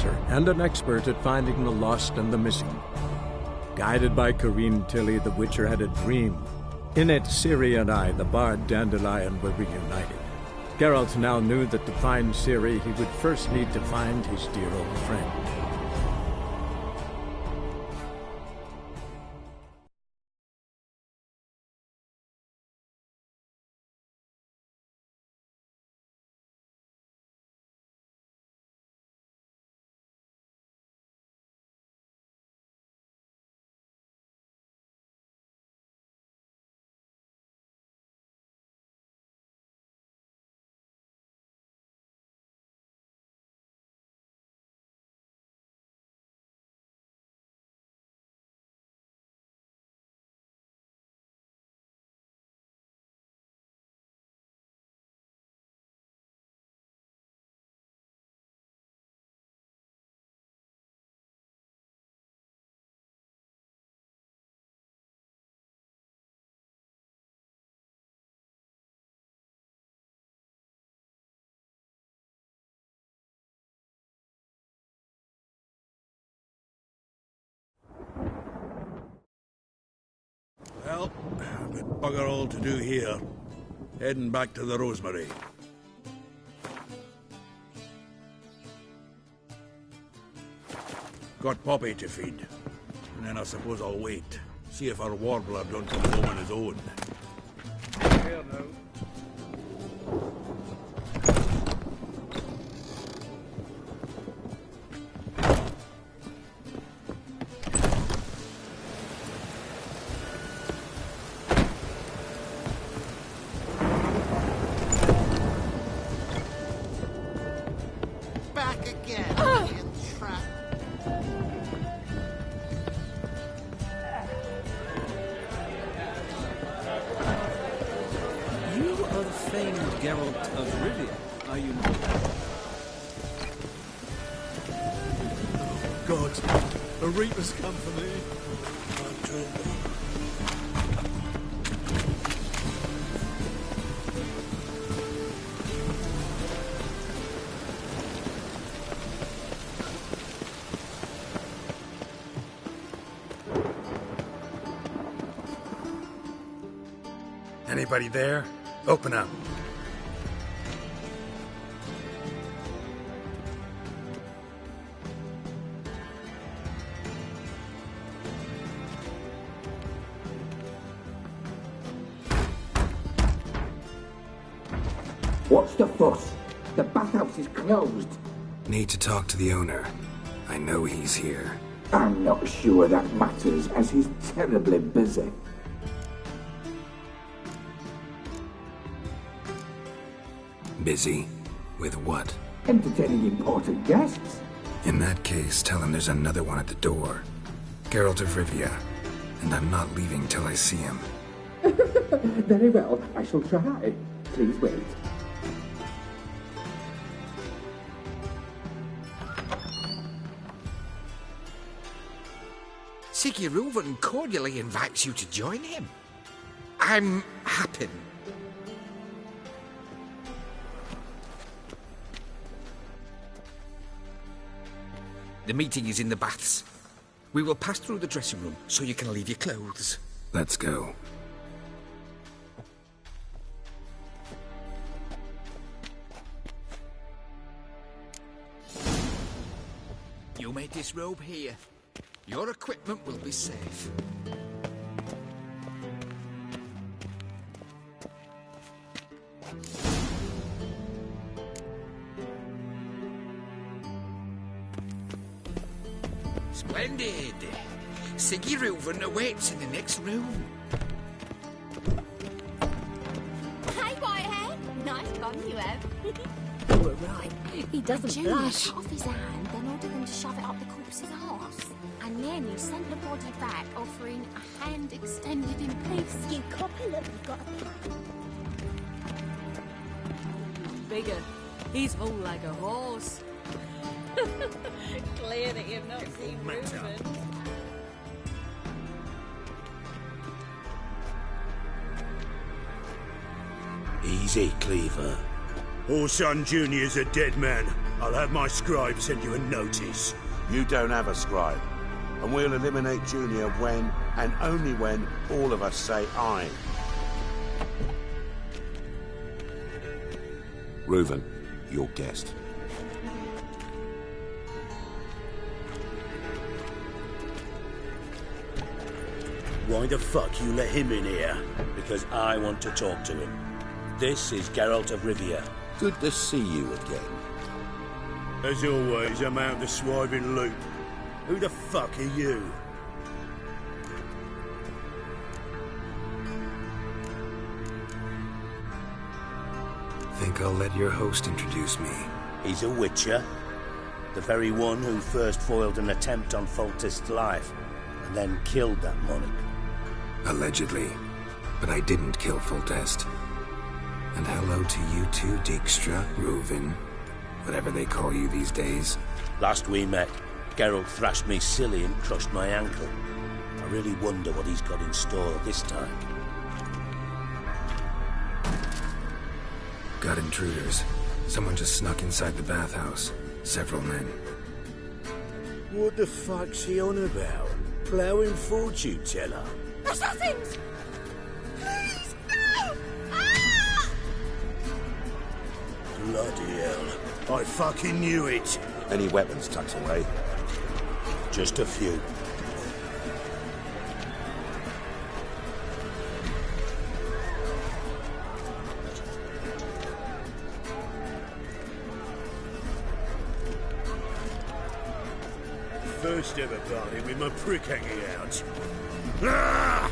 hunter and an expert at finding the lost and the missing. Guided by Corrine Tilly, the Witcher had a dream. In it, Ciri and I, the bard Dandelion, were reunited. Geralt now knew that to find Ciri, he would first need to find his dear old friend. Well, I've got bugger all to do here. Heading back to the Rosemary. Got Poppy to feed. And then I suppose I'll wait. See if our warbler don't come home on his own. Here now. Reapers come for me. Anybody there? Open up. What's the fuss? The bathhouse is closed. Need to talk to the owner. I know he's here. I'm not sure that matters, as he's terribly busy. Busy? With what? Entertaining important guests. In that case, tell him there's another one at the door. Geralt of Rivia. And I'm not leaving till I see him. Very well, I shall try. Please wait. Siguruvin cordially invites you to join him. I'm happy. The meeting is in the baths. We will pass through the dressing room so you can leave your clothes. Let's go. You may disrobe here. Your equipment will be safe. Splendid! Siguruvin awaits in the next room. Hey, Whitehead! Nice gun you have. You were right. He doesn't Junior blush. cut off his hand, then ordered them to shove it up the corpse's arse. And then he sent the body back, offering a hand extended in peace. You copy, look, you've got a plan. Bigger. He's full like a horse. Clear that you've not seen Reuben. Easy, Cleaver. Old son Junior's a dead man. I'll have my scribe send you a notice. You don't have a scribe. And we'll eliminate Junior when, and only when, all of us say aye. Reuven, your guest. Why the fuck you let him in here? Because I want to talk to him. This is Geralt of Rivia. Good to see you again. As always, I'm out the swiving loop. Who the fuck are you? Think I'll let your host introduce me. He's a witcher. The very one who first foiled an attempt on Foltest's life, and then killed that monarch. Allegedly. But I didn't kill Foltest. And hello to you too, Dijkstra, Reuven, whatever they call you these days. Last we met, Geralt thrashed me silly and crushed my ankle. I really wonder what he's got in store this time. Got intruders. Someone just snuck inside the bathhouse. Several men. What the fuck's he on about? Ploughing fortune teller? Assassins! Please, no! Ah! Bloody hell. I fucking knew it. Any weapons tucked away? Just a few. First ever party with my prick hanging out. Ah!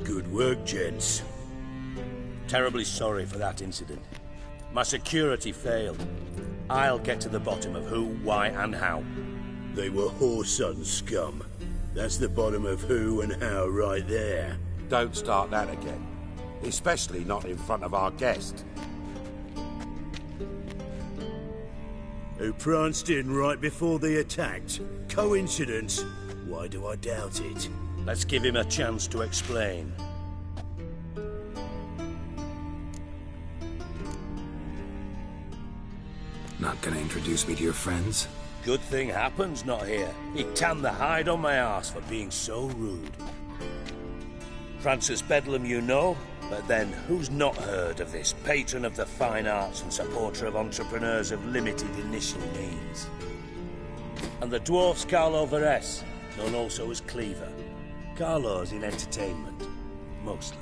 Good work, gents. Terribly sorry for that incident. My security failed. I'll get to the bottom of who, why, and how. They were whoreson scum. That's the bottom of who and how right there. Don't start that again. Especially not in front of our guest. Who pranced in right before they attacked. Coincidence? Why do I doubt it? Let's give him a chance to explain. Not gonna introduce me to your friends? Good thing Happen's not here. He tanned the hide on my ass for being so rude. Francis Bedlam you know, but then who's not heard of this patron of the fine arts and supporter of entrepreneurs of limited initial means? And the dwarf's Carlo Veres, known also as Cleaver. Carlo's in entertainment, mostly.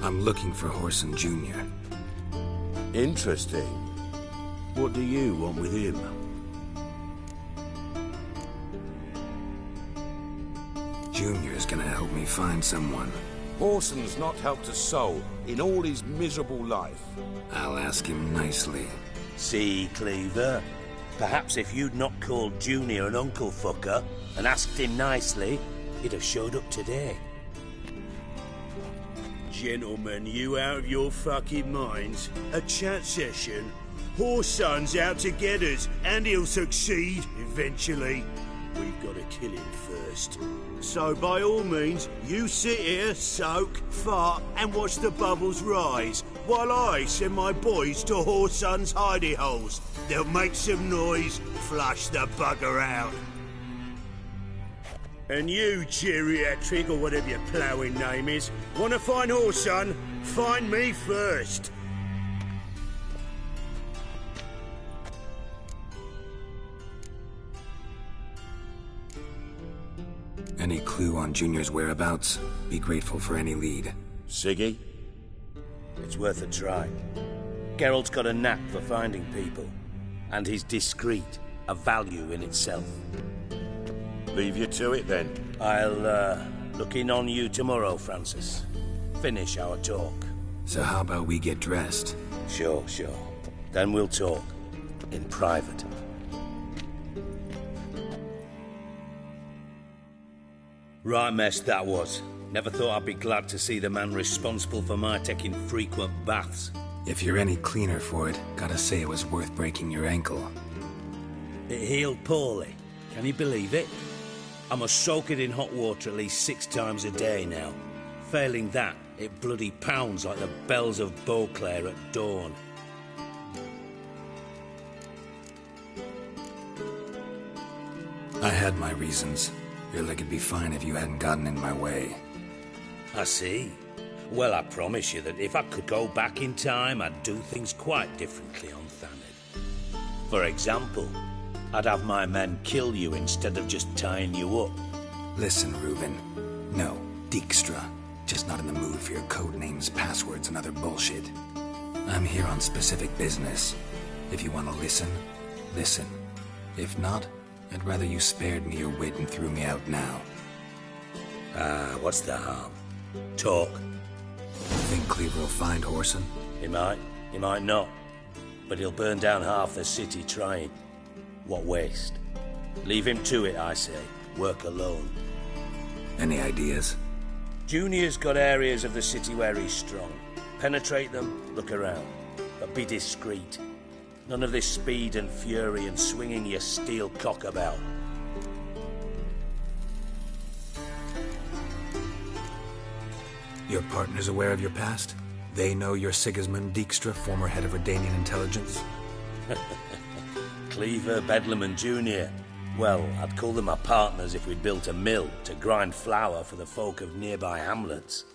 I'm looking for Whoreson Jr. Interesting. What do you want with him? Junior's gonna help me find someone. Whoreson's not helped a soul in all his miserable life. I'll ask him nicely. See, Cleaver? Perhaps if you'd not called Junior an uncle fucker and asked him nicely, he'd have showed up today. Gentlemen, you out of your fucking minds? A chat session? Whoreson's out to get us, and he'll succeed, eventually. We've got to kill him first. So by all means, you sit here, soak, fart, and watch the bubbles rise, while I send my boys to Whoreson's hidey holes. They'll make some noise, flush the bugger out. And you, geriatric, or whatever your ploughing name is, want to find Whoreson? Find me first. Any any clue on Junior's whereabouts, be grateful for any lead. Siggy? It's worth a try. Geralt's got a knack for finding people, and he's discreet, a value in itself. Leave you to it then. I'll look in on you tomorrow, Francis. Finish our talk. So how about we get dressed? Sure. Then we'll talk. In private. Right mess that was. Never thought I'd be glad to see the man responsible for my taking frequent baths. If you're any cleaner for it, gotta say it was worth breaking your ankle. It healed poorly. Can you believe it? I must soak it in hot water at least 6 times a day now. Failing that, it bloody pounds like the bells of Beauclair at dawn. I had my reasons. Your leg would be fine if you hadn't gotten in my way. I see. Well, I promise you that if I could go back in time, I'd do things quite differently on Thanedd. For example, I'd have my men kill you instead of just tying you up. Listen, Reuben. No, Dijkstra. Just not in the mood for your code names, passwords, and other bullshit. I'm here on specific business. If you want to listen, listen. If not, I'd rather you spared me your wit and threw me out now. What's the harm? Talk. Think Cleaver will find Whoreson? He might not. But he'll burn down half the city trying. What waste? Leave him to it, I say. Work alone. Any ideas? Junior's got areas of the city where he's strong. Penetrate them, look around. But be discreet. None of this speed and fury and swinging your steel cock about. Your partner's aware of your past? They know you're Sigismund Dijkstra, former head of Redanian intelligence? Cleaver, Bedlam and Junior. Well, I'd call them our partners if we'd built a mill to grind flour for the folk of nearby hamlets.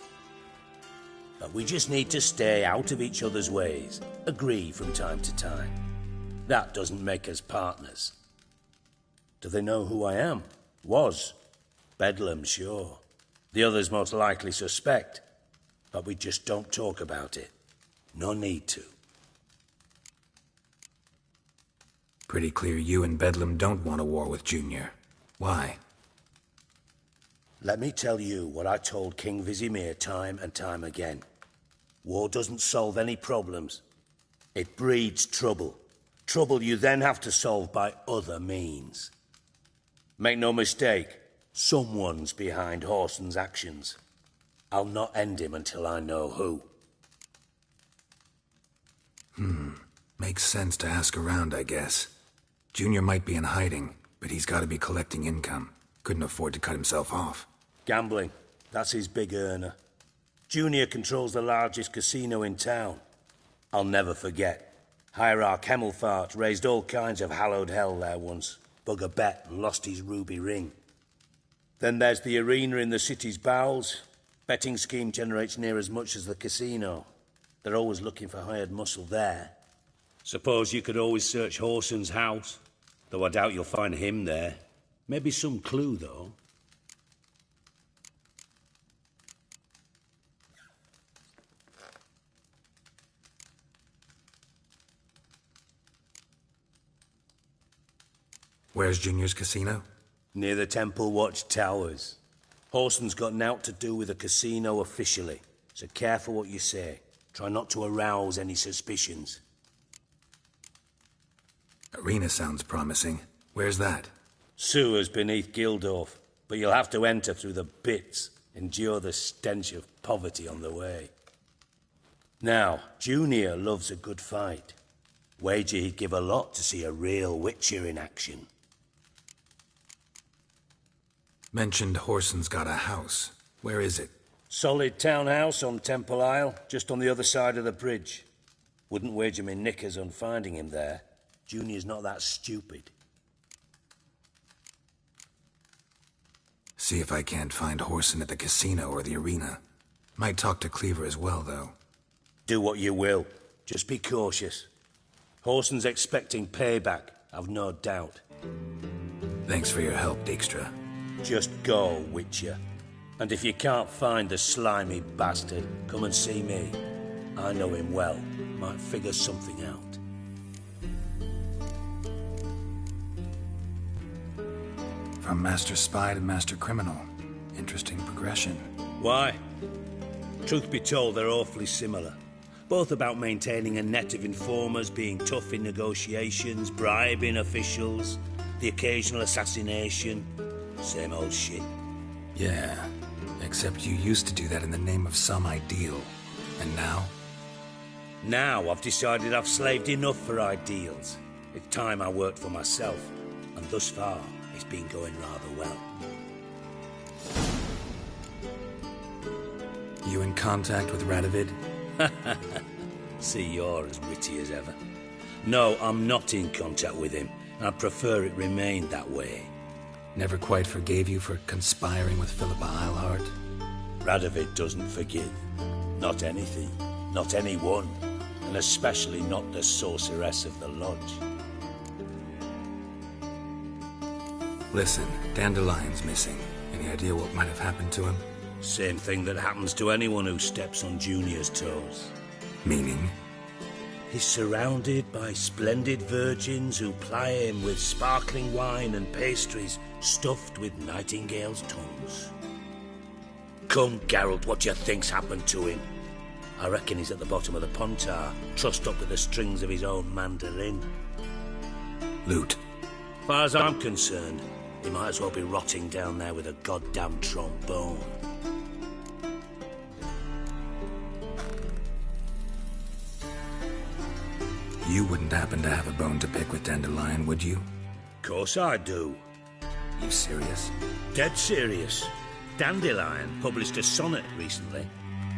But we just need to stay out of each other's ways, agree from time to time. That doesn't make us partners. Do they know who I am? Was. Bedlam, sure. The others most likely suspect, but we just don't talk about it. No need to. Pretty clear you and Bedlam don't want a war with Junior. Why? Let me tell you what I told King Vizimir time and time again. War doesn't solve any problems. It breeds trouble. Trouble you then have to solve by other means. Make no mistake, someone's behind Whoreson's actions. I'll not end him until I know who. Makes sense to ask around, I guess. Junior might be in hiding, but he's got to be collecting income. Couldn't afford to cut himself off. Gambling. That's his big earner. Junior controls the largest casino in town. I'll never forget. Hierarch Hemmelfart raised all kinds of hallowed hell there once. Bug a bet and lost his ruby ring. Then there's the arena in the city's bowels. Betting scheme generates near as much as the casino. They're always looking for hired muscle there. Suppose you could always search Whoreson's house, though I doubt you'll find him there. Maybe some clue, though. Where's Junior's casino? Near the Temple Watch Towers. Whoreson's got naught to do with the casino officially, so careful what you say. Try not to arouse any suspicions. Arena sounds promising. Where's that? Sewers beneath Gildorf, but you'll have to enter through the bits, endure the stench of poverty on the way. Now, Junior loves a good fight. Wager he'd give a lot to see a real Witcher in action. Mentioned Whoreson's got a house. Where is it? Solid townhouse on Temple Isle, just on the other side of the bridge. Wouldn't wager me knickers on finding him there. Junior's not that stupid. See if I can't find Whoreson at the casino or the arena. Might talk to Cleaver as well, though. Do what you will. Just be cautious. Whoreson's expecting payback, I've no doubt. Thanks for your help, Dijkstra. Just go, Witcher. And if you can't find the slimy bastard, come and see me. I know him well. Might figure something out. From Master Spy to Master Criminal. Interesting progression. Why? Truth be told, they're awfully similar. Both about maintaining a net of informers, being tough in negotiations, bribing officials, the occasional assassination. Same old shit. Yeah, except you used to do that in the name of some ideal. And now? Now I've decided I've slaved enough for ideals. It's time I worked for myself. And thus far, it's been going rather well. You in contact with Radovid? See, you're as witty as ever. No, I'm not in contact with him. I'd prefer it remained that way. Never quite forgave you for conspiring with Philippa Eilhart? Radovid doesn't forgive. Not anything. Not anyone. And especially not the sorceress of the lodge. Listen, Dandelion's missing. Any idea what might have happened to him? Same thing that happens to anyone who steps on Junior's toes. Meaning? He's surrounded by splendid virgins who ply him with sparkling wine and pastries stuffed with nightingales' tongues. Come, Geralt, what do you think's happened to him? I reckon he's at the bottom of the Pontar, trussed up with the strings of his own mandolin. Loot. Far as I'm concerned, he might as well be rotting down there with a goddamn trombone. You wouldn't happen to have a bone to pick with Dandelion, would you? Course I do. You serious? Dead serious. Dandelion published a sonnet recently.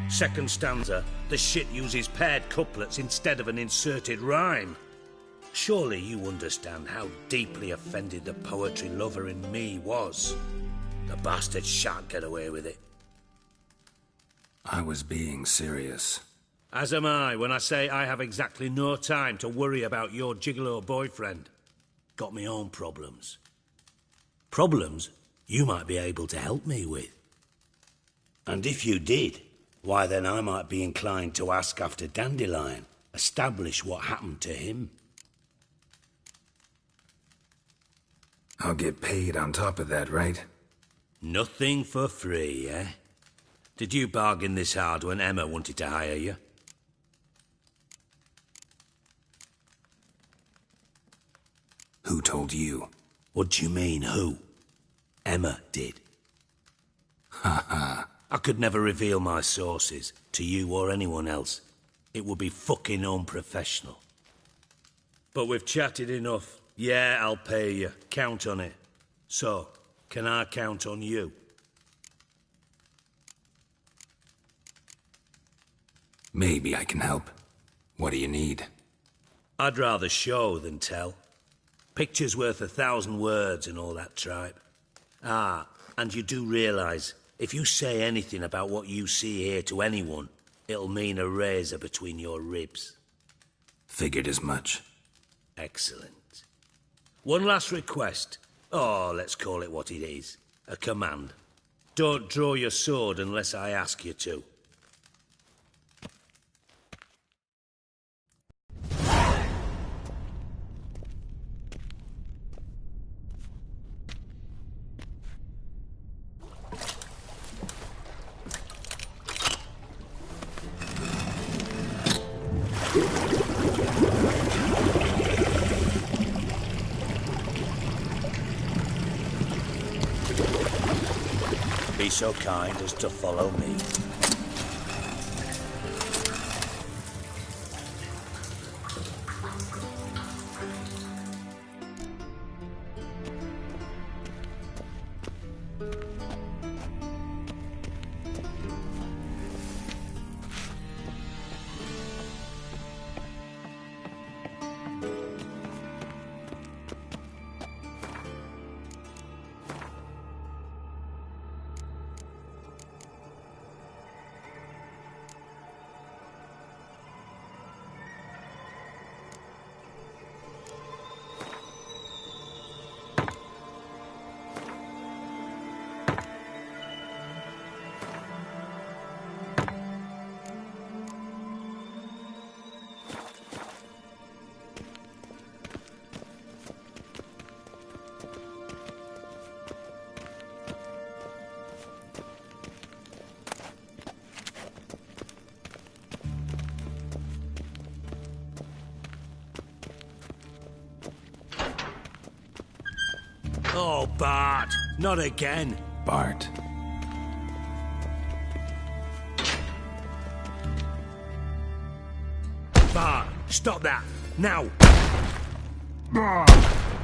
Second stanza, the shit uses paired couplets instead of an inserted rhyme. Surely you understand how deeply offended the poetry lover in me was. The bastard shan't get away with it. I was being serious. As am I when I say I have exactly no time to worry about your gigolo boyfriend. Got me own problems. Problems you might be able to help me with. And if you did, why then I might be inclined to ask after Dandelion, establish what happened to him. I'll get paid on top of that, right? Nothing for free, eh? Did you bargain this hard when Emma wanted to hire you? Who told you? What do you mean, who? Emma did. Ha ha. I could never reveal my sources, to you or anyone else. It would be fucking unprofessional. But we've chatted enough. Yeah, I'll pay you. Count on it. So, can I count on you? Maybe I can help. What do you need? I'd rather show than tell. Picture's worth 1,000 words and all that tripe. Ah, and you do realise, if you say anything about what you see here to anyone, it'll mean a razor between your ribs. Figured as much. Excellent. One last request. Oh, let's call it what it is. A command. Don't draw your sword unless I ask you to. Be so kind as to follow me. Oh, Bart, not again. Bart. Bart, stop that, now. Bart,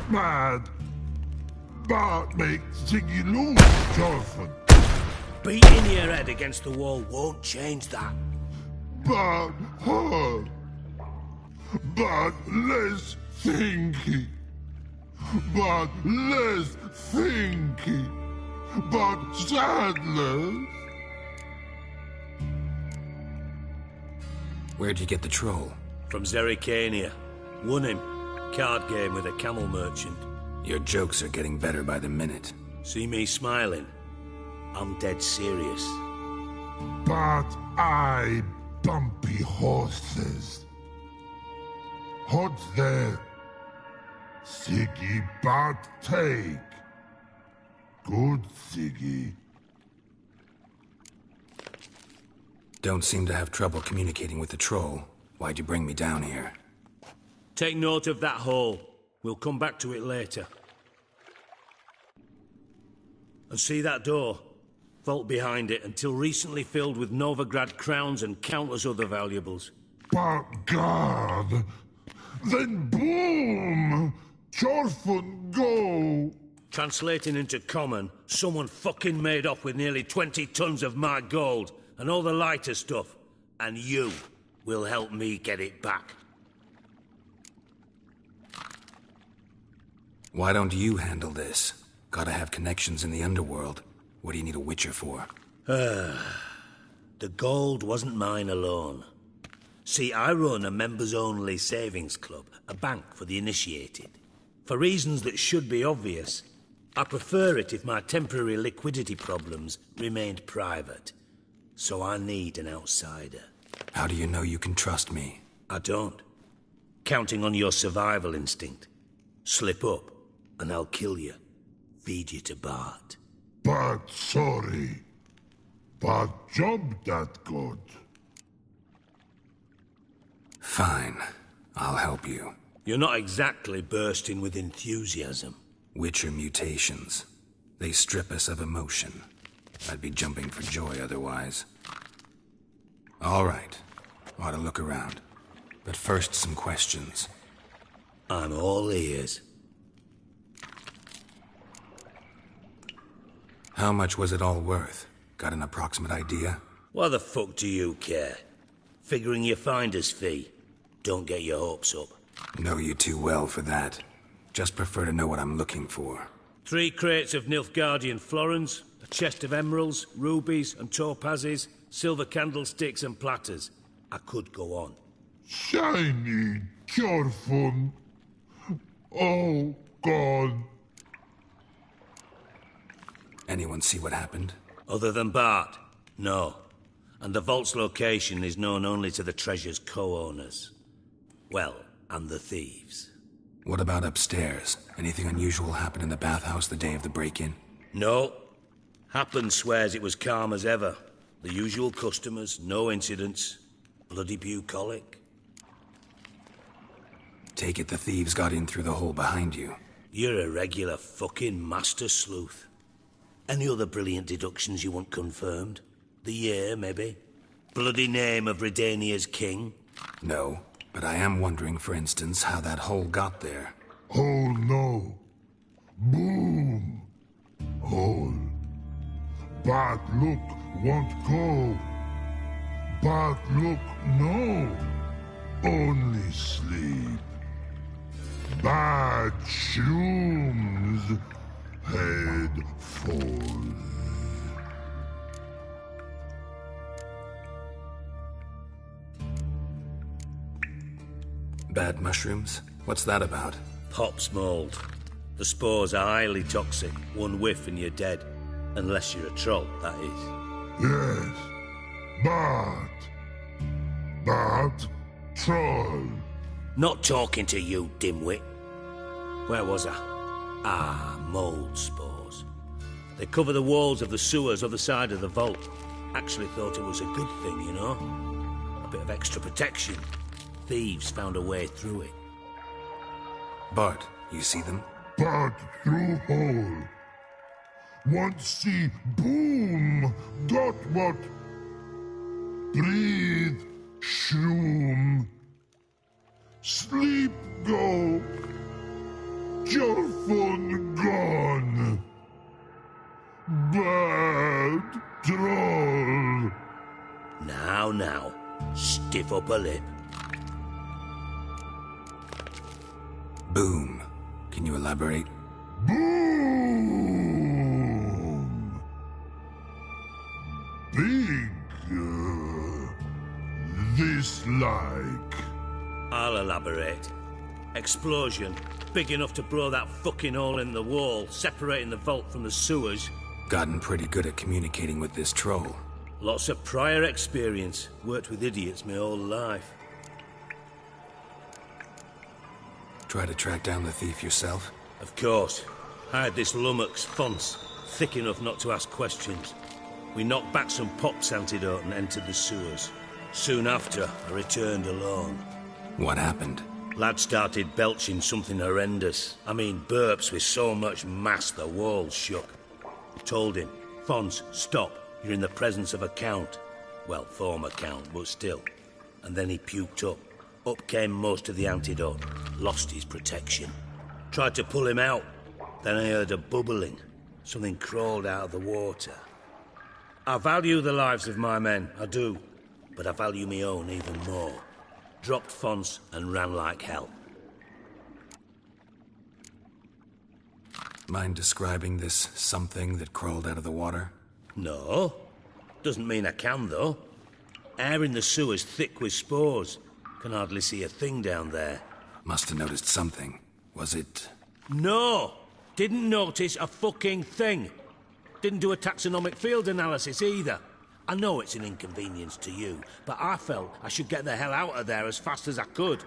mad. Bart makes Ziggy lose, Jorfin. Beating your head against the wall won't change that. Bart hard. Bart less thinky. Bart less thinky. Bart sadless. Where'd you get the troll? From Zerrikania. Won him. Card game with a camel merchant. Your jokes are getting better by the minute. See me smiling? I'm dead serious. But I bumpy horses. What's there? Siggy Bart take. Good Siggy. Don't seem to have trouble communicating with the troll. Why'd you bring me down here? Take note of that hole. We'll come back to it later. And see that door? Vault behind it, until recently filled with Novigrad crowns and countless other valuables. But God! Then boom! Jorfin go! Translating into common, someone fucking made off with nearly 20 tons of my gold, and all the lighter stuff. And you will help me get it back. Why don't you handle this? Gotta have connections in the underworld. What do you need a witcher for? The gold wasn't mine alone. See, I run a members-only savings club, a bank for the initiated. For reasons that should be obvious, I prefer it if my temporary liquidity problems remained private. So I need an outsider. How do you know you can trust me? I don't. Counting on your survival instinct. Slip up, and I'll kill you. Feed you to Bart. But sorry. But job that good. Fine. I'll help you. You're not exactly bursting with enthusiasm. Witcher mutations. They strip us of emotion. I'd be jumping for joy otherwise. All right. Ought to look around. But first, some questions. I'm all ears. How much was it all worth? Got an approximate idea? Why the fuck do you care? Figuring your finder's fee. Don't get your hopes up. Know you too well for that. Just prefer to know what I'm looking for. 3 crates of Nilfgaardian florins, a chest of emeralds, rubies and topazes, silver candlesticks and platters. I could go on. Shiny Jorfin. Oh, God. Anyone see what happened? Other than Bart? No. And the vault's location is known only to the treasure's co-owners. Well, and the thieves. What about upstairs? Anything unusual happen in the bathhouse the day of the break-in? No. Happen swears it was calm as ever. The usual customers, no incidents. Bloody bucolic. Take it the thieves got in through the hole behind you. You're a regular fucking master sleuth. Any other brilliant deductions you want confirmed? The year, maybe? Bloody name of Redania's king? No, but I am wondering, for instance, how that hole got there. Hole no. Boom. Hole. Bad look won't go. Bad look no. Only sleep. Bad shrooms. Head falls. Bad mushrooms? What's that about? Pop's mold. The spores are highly toxic. One whiff and you're dead. Unless you're a troll, that is. Yes. Bad. Bad troll. Not talking to you, dimwit. Where was I? Ah, mold spores. They cover the walls of the sewers other side of the vault. Actually thought it was a good thing, you know? A bit of extra protection. Thieves found a way through it. Bart, you see them? part through hole. Once see boom, dot what? Breathe, shroom. Sleep go. Your fun gone. Bad troll. Now, stiff up a lip. Boom. Can you elaborate? Boom! Big, this like. I'll elaborate. Explosion, big enough to blow that fucking hole in the wall, separating the vault from the sewers. Gotten pretty good at communicating with this troll. Lots of prior experience. Worked with idiots my whole life. Try to track down the thief yourself? Of course. I had this lummox, Fons, thick enough not to ask questions. We knocked back some Pop's antidote and entered the sewers. Soon after, I returned alone. What happened? Lad started belching something horrendous. I mean, burps with so much mass the walls shook. I told him, Fons, stop. You're in the presence of a count. Well, former count, but still. And then he puked up. Up came most of the antidote. Lost his protection. Tried to pull him out. Then I heard a bubbling. Something crawled out of the water. I value the lives of my men, I do. But I value my own even more. Dropped Fons and ran like hell. Mind describing this something that crawled out of the water? No. Doesn't mean I can, though. Air in the sewer's thick with spores. Can hardly see a thing down there. Must have noticed something. Was it... No! Didn't notice a fucking thing. Didn't do a taxonomic field analysis either. I know it's an inconvenience to you, but I felt I should get the hell out of there as fast as I could.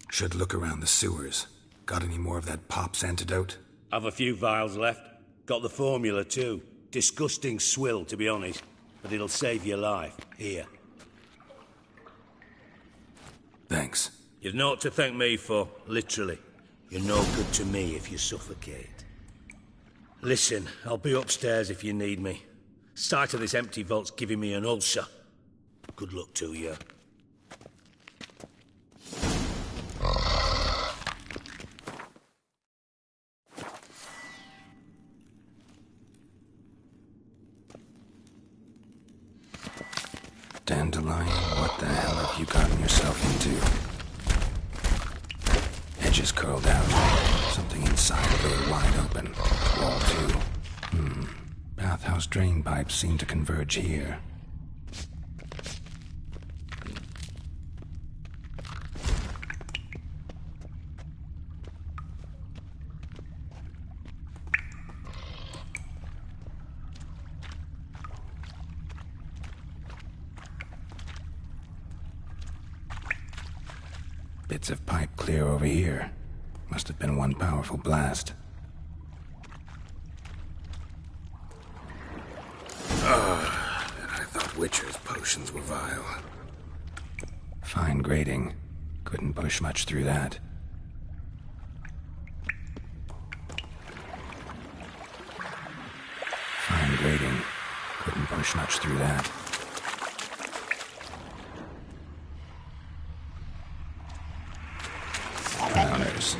Should look around the sewers. Got any more of that Pop's antidote? I've a few vials left. Got the formula too. Disgusting swill, to be honest. But it'll save your life. Here. Thanks. You've naught to thank me for, literally. You're no good to me if you suffocate. Listen, I'll be upstairs if you need me. Sight of this empty vault's giving me an ulcer. Good luck to you. Dandelion, what the hell have you gotten yourself into? Edges curled out. Something inside door wide open. Wall too. Bathhouse drain pipes seem to converge here. Bits of pipe clear over here. Must have been one powerful blast. I thought Witcher's potions were vile. Fine grading. Couldn't push much through that. Fine grading. Couldn't push much through that. Counters.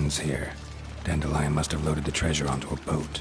ends here. Dandelion must have loaded the treasure onto a boat.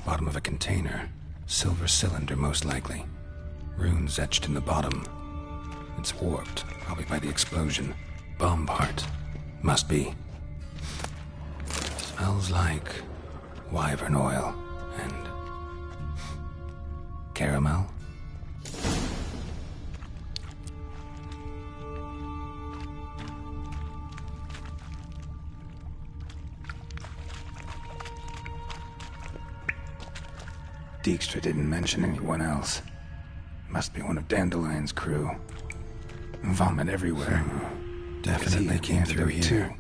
Bottom of a container. Silver cylinder, most likely. Runes etched in the bottom. It's warped, probably by the explosion. Bomb part. Must be. Smells like wyvern oil and caramel. Dijkstra didn't mention anyone else. Must be one of Dandelion's crew. Vomit everywhere. Definitely came through here. Too.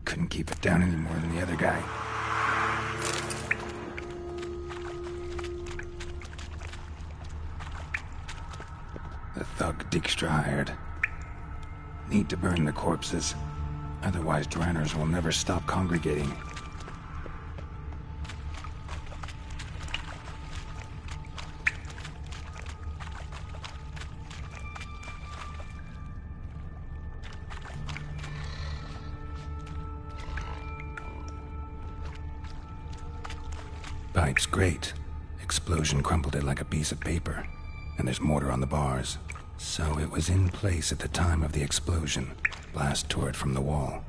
Couldn't keep it down any more than the other guy. The thug Dijkstra hired. Need to burn the corpses. Otherwise, Dranners will never stop congregating. Pipe's great. Explosion crumpled it like a piece of paper. And there's mortar on the bars. So it was in place at the time of the explosion. Blast tore it from the wall.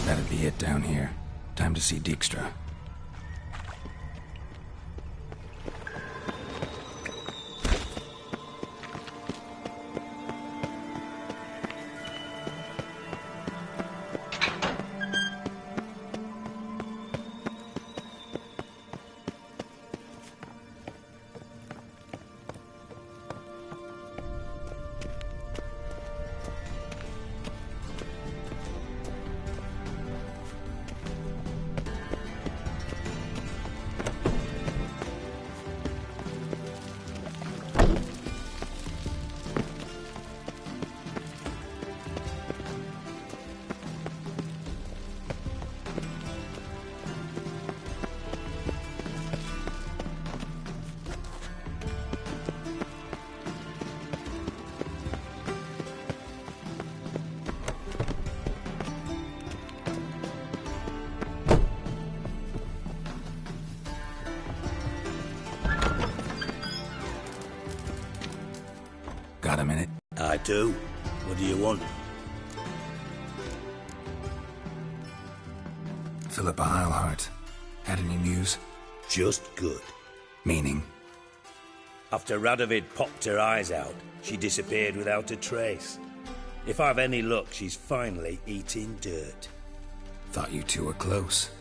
That'd be it down here. Time to see Dijkstra. Got a minute? I do. What do you want? Philippa Eilhart. Had any news? Just good. Meaning? After Radovid popped her eyes out, she disappeared without a trace. If I've any luck, she's finally eating dirt. Thought you two were close.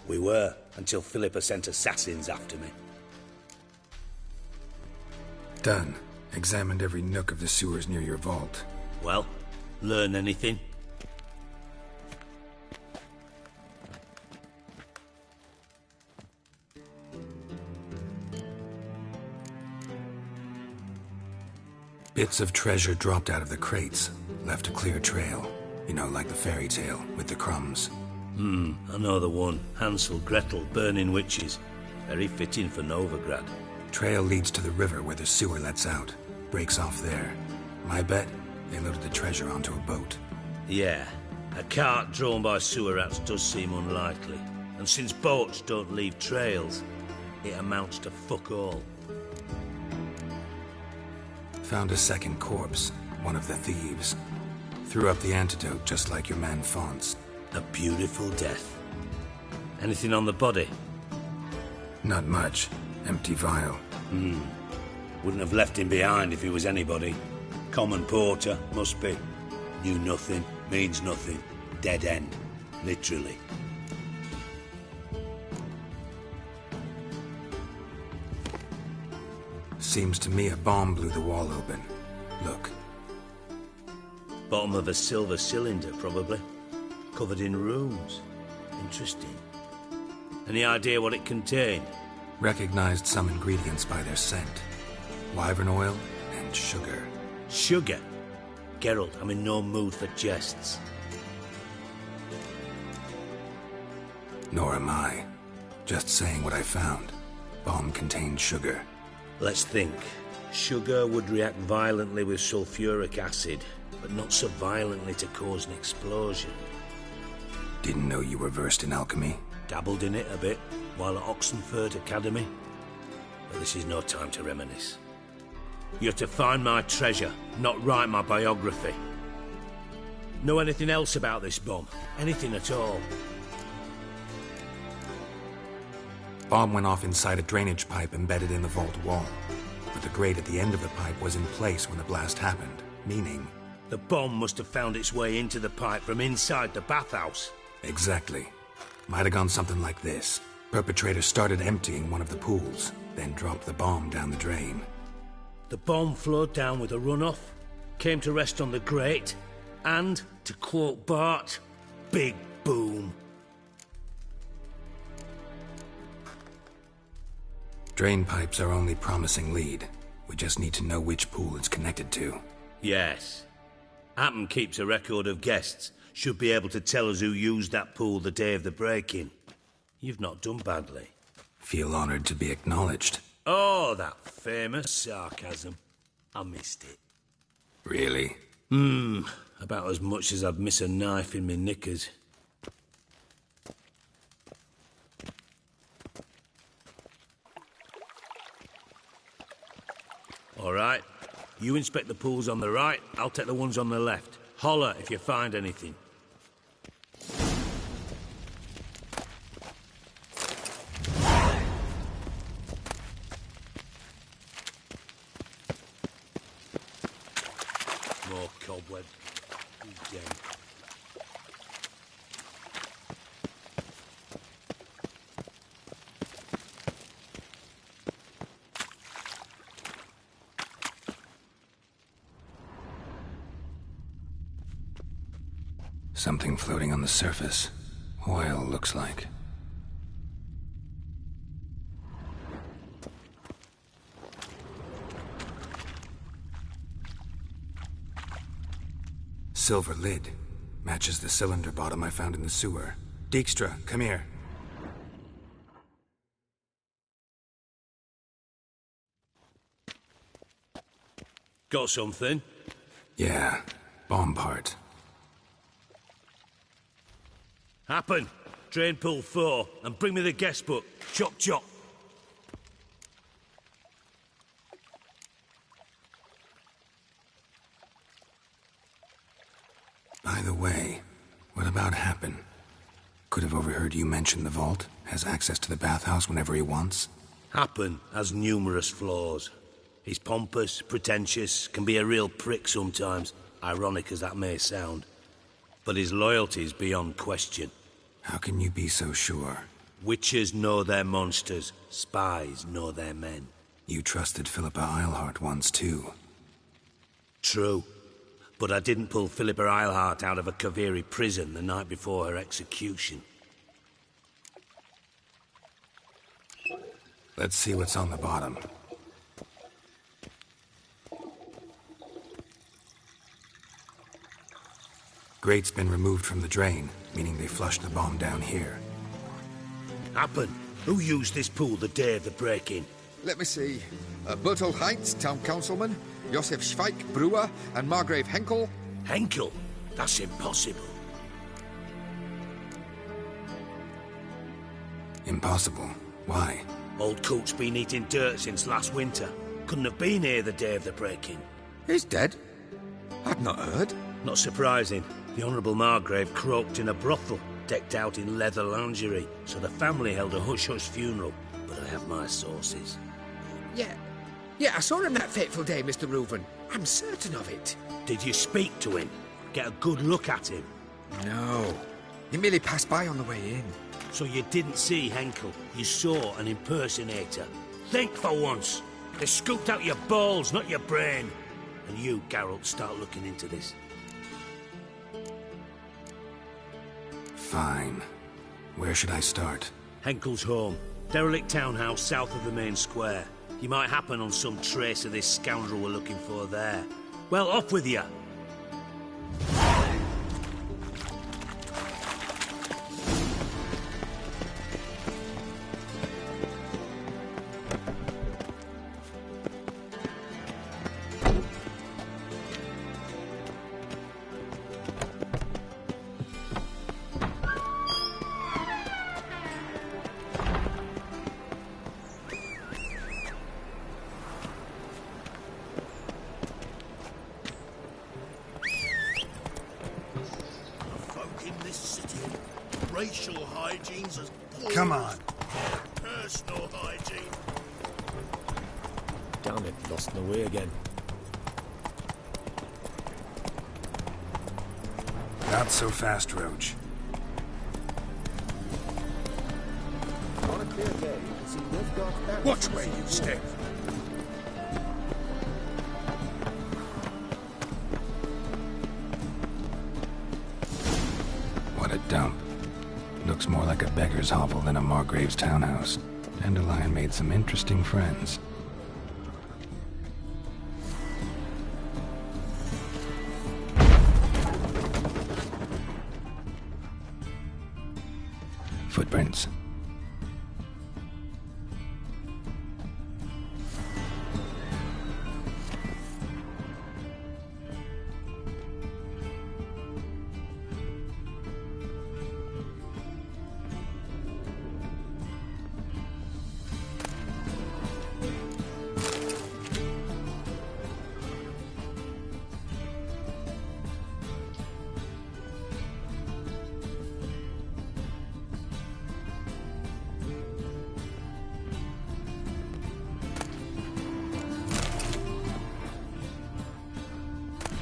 We were, until Philippa sent assassins after me. Done. Examined every nook of the sewers near your vault. Well, learn anything? Bits of treasure dropped out of the crates. Left a clear trail. You know, like the fairy tale, with the crumbs. I know the one. Hansel, Gretel, burning witches. Very fitting for Novigrad. Trail leads to the river where the sewer lets out. Breaks off there. My bet, they loaded the treasure onto a boat. Yeah. A cart drawn by sewer rats does seem unlikely. And since boats don't leave trails, it amounts to fuck all. Found a second corpse. One of the thieves. Threw up the antidote just like your man Fonts. A beautiful death. Anything on the body? Not much. Empty vial. Wouldn't have left him behind if he was anybody. Common porter, must be. Knew nothing, means nothing. Dead end. Literally. Seems to me a bomb blew the wall open. Look. Bottom of a silver cylinder, probably. Covered in runes. Interesting. Any idea what it contained? Recognized some ingredients by their scent. Wyvern oil and sugar. Sugar? Geralt, I'm in no mood for jests. Nor am I. Just saying what I found. Bomb contained sugar. Let's think. Sugar would react violently with sulfuric acid, but not so violently to cause an explosion. Didn't know you were versed in alchemy. Dabbled in it a bit, while at Oxenford Academy. But this is no time to reminisce. You're to find my treasure, not write my biography. Know anything else about this bomb? Anything at all? Bomb went off inside a drainage pipe embedded in the vault wall. But the grate at the end of the pipe was in place when the blast happened, meaning... The bomb must have found its way into the pipe from inside the bathhouse. Exactly. Might have gone something like this. Perpetrator started emptying one of the pools, then dropped the bomb down the drain. The bomb flowed down with a runoff, came to rest on the grate, and, to quote Bart, big boom. Drain pipes are only promising lead. We just need to know which pool it's connected to. Yes. Hampton keeps a record of guests. Should be able to tell us who used that pool the day of the break-in. You've not done badly. Feel honored to be acknowledged. Oh, that famous sarcasm. I missed it. Really? About as much as I'd miss a knife in my knickers. All right. You inspect the pools on the right, I'll take the ones on the left. Holler if you find anything. More cobweb. Again. Something floating on the surface. Oil, looks like. Silver lid. Matches the cylinder bottom I found in the sewer. Dijkstra, come here. Got something? Yeah, bomb part. Happen. Drain pool 4, and bring me the guest book. Chop chop. By the way, what about Happen? Could have overheard you mention the vault. Has access to the bathhouse whenever he wants. Happen has numerous flaws. He's pompous, pretentious, can be a real prick sometimes, ironic as that may sound. But his loyalty's beyond question. How can you be so sure? Witches know their monsters, spies know their men. You trusted Philippa Eilhart once too. True. But I didn't pull Philippa Eilhart out of a Kaviri prison the night before her execution. Let's see what's on the bottom. Grate's been removed from the drain, meaning they flushed the bomb down here. Happen. Who used this pool the day of the break-in? Let me see. Bertel Heitz, town councilman, Josef Schweik, brewer, and Margrave Henkel. Henkel? That's impossible. Impossible? Why? Old Coot's been eating dirt since last winter. Couldn't have been here the day of the break-in. He's dead? I'd not heard. Not surprising. The Honourable Margrave croaked in a brothel, decked out in leather lingerie, so the family held a hush-hush funeral. But I have my sources. Yeah, I saw him that fateful day, Mr. Reuven. I'm certain of it. Did you speak to him? Get a good look at him? No. He merely passed by on the way in. So you didn't see Henkel. You saw an impersonator. Think for once. They scooped out your balls, not your brain. And you, Geralt, start looking into this. Fine. Where should I start? Henkel's home. Derelict townhouse south of the main square. You might happen on some trace of this scoundrel we're looking for there. Well, off with you. hygiene's as poor Come as on. personal hygiene. Damn it, lost my way again. Not so fast, Roach. On a clear day, you can see Nilfgaard's Watch where you step. What a dump. Looks more like a beggar's hovel than a Margrave's townhouse. Dandelion made some interesting friends. Footprints.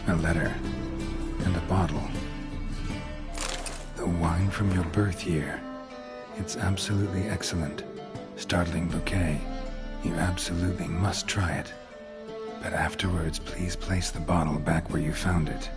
A letter and a bottle. The wine from your birth year. It's absolutely excellent. Startling bouquet. You absolutely must try it. But afterwards, please place the bottle back where you found it.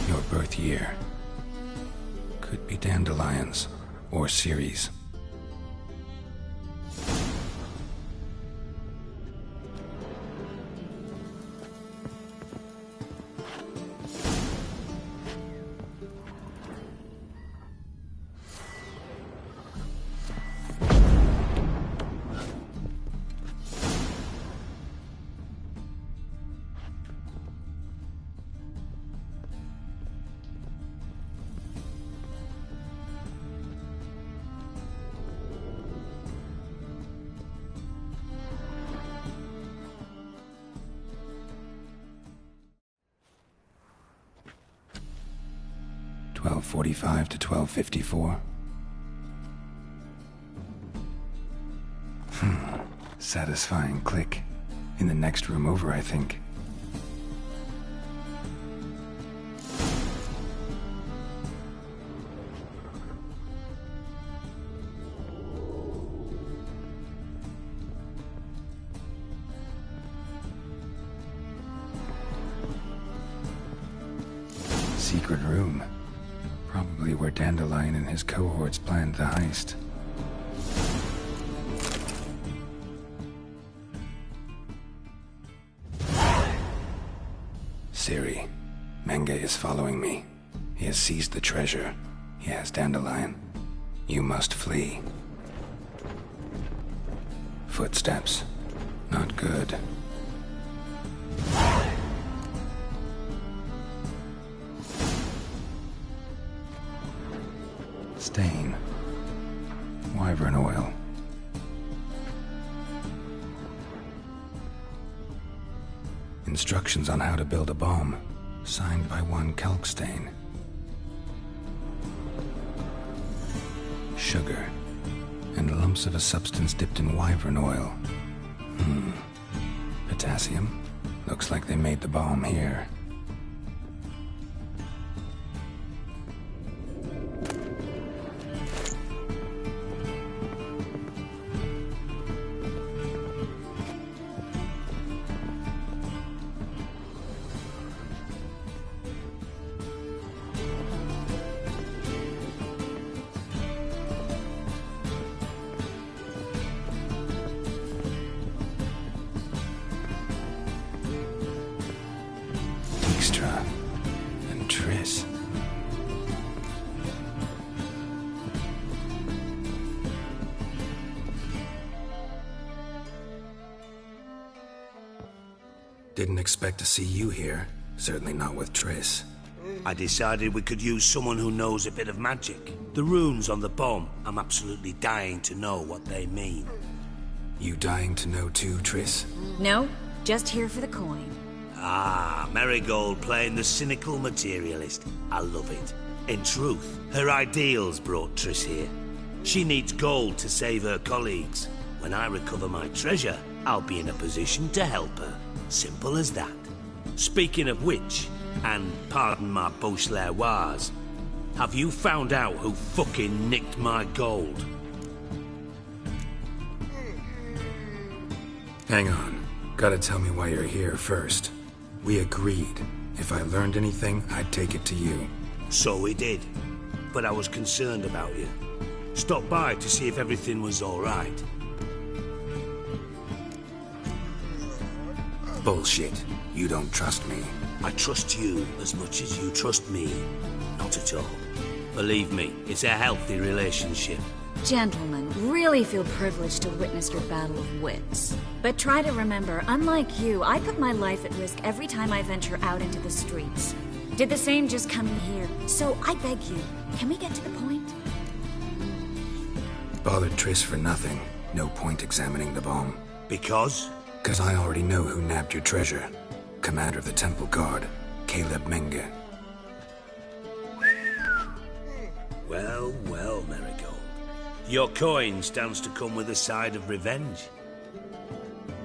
Your birth year. Could be dandelions or Ceres. .45 to 12:54. Satisfying click. In the next room over, I think. Secret room. Probably where Dandelion and his cohorts planned the heist. Siri, Menge is following me. He has seized the treasure. He has Dandelion. You must flee. Footsteps. Not good. Stain. Wyvern oil. Instructions on how to build a bomb, signed by one Kalkstain. Sugar, and lumps of a substance dipped in wyvern oil. Potassium? Looks like they made the bomb here. And Triss. Didn't expect to see you here. Certainly not with Triss. I decided we could use someone who knows a bit of magic. The runes on the bomb, I'm absolutely dying to know what they mean. You dying to know too, Triss? No, just here for the coin. Ah, Marigold playing the cynical materialist. I love it. In truth, her ideals brought Triss here. She needs gold to save her colleagues. When I recover my treasure, I'll be in a position to help her. Simple as that. Speaking of which, and pardon my Beauclervoise, have you found out who fucking nicked my gold? Hang on. Gotta tell me why you're here first. We agreed. If I learned anything, I'd take it to you. So we did. But I was concerned about you. Stopped by to see if everything was all right. Bullshit. You don't trust me. I trust you as much as you trust me. Not at all. Believe me, it's a healthy relationship. Gentlemen, really feel privileged to witness your battle of wits. But try to remember, unlike you, I put my life at risk every time I venture out into the streets. Did the same just coming here. So I beg you, can we get to the point? Bothered Triss for nothing. No point examining the bomb. Because? Because I already know who nabbed your treasure. Commander of the Temple Guard, Caleb Menge. Well, well, Marigold. Your coin stands to come with a side of revenge.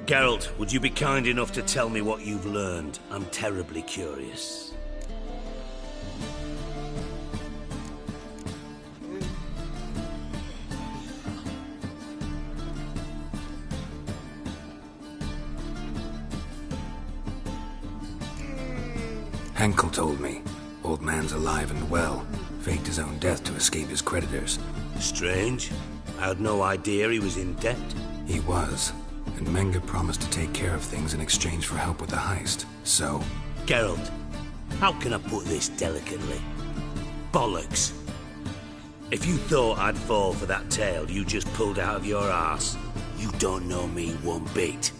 Geralt, would you be kind enough to tell me what you've learned? I'm terribly curious. Henkel told me. Old man's alive and well. Faked his own death to escape his creditors. Strange. I had no idea he was in debt. He was. And Menge promised to take care of things in exchange for help with the heist. So... Geralt, how can I put this delicately? Bollocks. If you thought I'd fall for that tale you just pulled out of your arse, you don't know me one bit.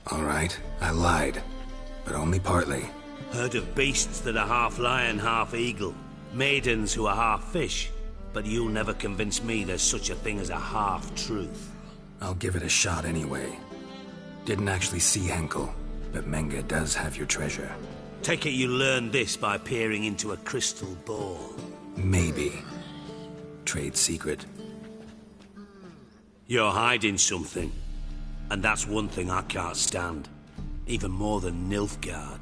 All right, I lied. But only partly. Heard of beasts that are half lion, half eagle. Maidens who are half fish. But you'll never convince me there's such a thing as a half-truth. I'll give it a shot anyway. Didn't actually see Henkel, but Menge does have your treasure. Take it you learned this by peering into a crystal ball. Maybe. Trade secret. You're hiding something. And that's one thing I can't stand. Even more than Nilfgaard.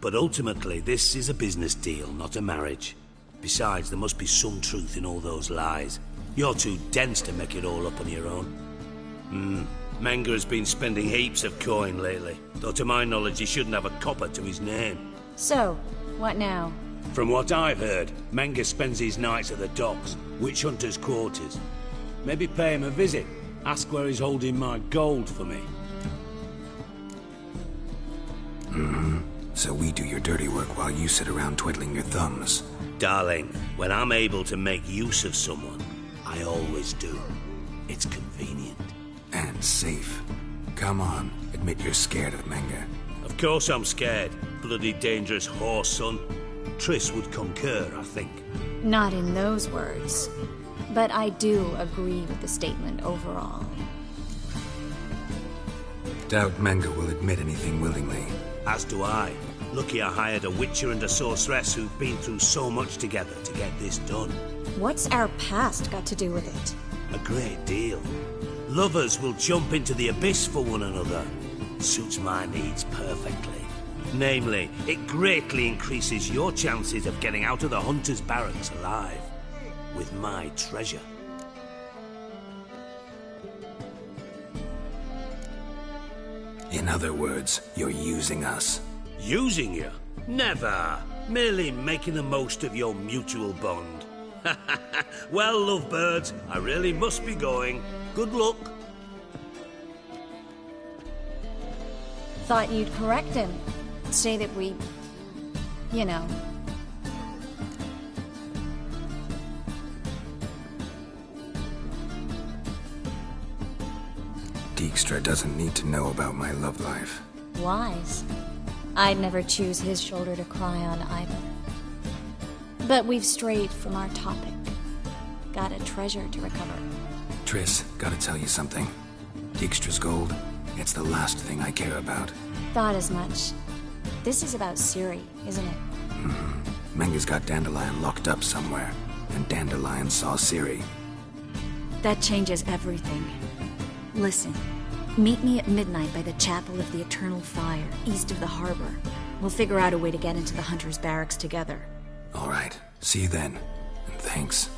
But ultimately, this is a business deal, not a marriage. Besides, there must be some truth in all those lies. You're too dense to make it all up on your own. Menge has been spending heaps of coin lately. Though to my knowledge, he shouldn't have a copper to his name. So, what now? From what I've heard, Menge spends his nights at the docks, witch hunters' quarters. Maybe pay him a visit. Ask where he's holding my gold for me. So we do your dirty work while you sit around twiddling your thumbs. Darling, when I'm able to make use of someone, I always do. It's convenient. And safe. Come on, admit you're scared of Menge. Of course I'm scared. Bloody dangerous horse, son. Triss would concur, I think. Not in those words. But I do agree with the statement overall. Doubt Menge will admit anything willingly. As do I. Lucky I hired a witcher and a sorceress who've been through so much together to get this done. What's our past got to do with it? A great deal. Lovers will jump into the abyss for one another. Suits my needs perfectly. Namely, it greatly increases your chances of getting out of the hunter's barracks alive. With my treasure. In other words, you're using us. Using you? Never. Merely making the most of your mutual bond. Well, lovebirds, I really must be going. Good luck. Thought you'd correct him. Say that we... you know... Dijkstra doesn't need to know about my love life. wise. I'd never choose his shoulder to cry on either. But we've strayed from our topic. Got a treasure to recover. Triss, gotta tell you something. Dijkstra's gold, it's the last thing I care about. Thought as much. This is about Ciri, isn't it? Menga's got Dandelion locked up somewhere, and Dandelion saw Ciri. That changes everything. Listen, meet me at midnight by the Chapel of the Eternal Fire, east of the harbor. We'll figure out a way to get into the Hunter's barracks together. All right, see you then, and thanks.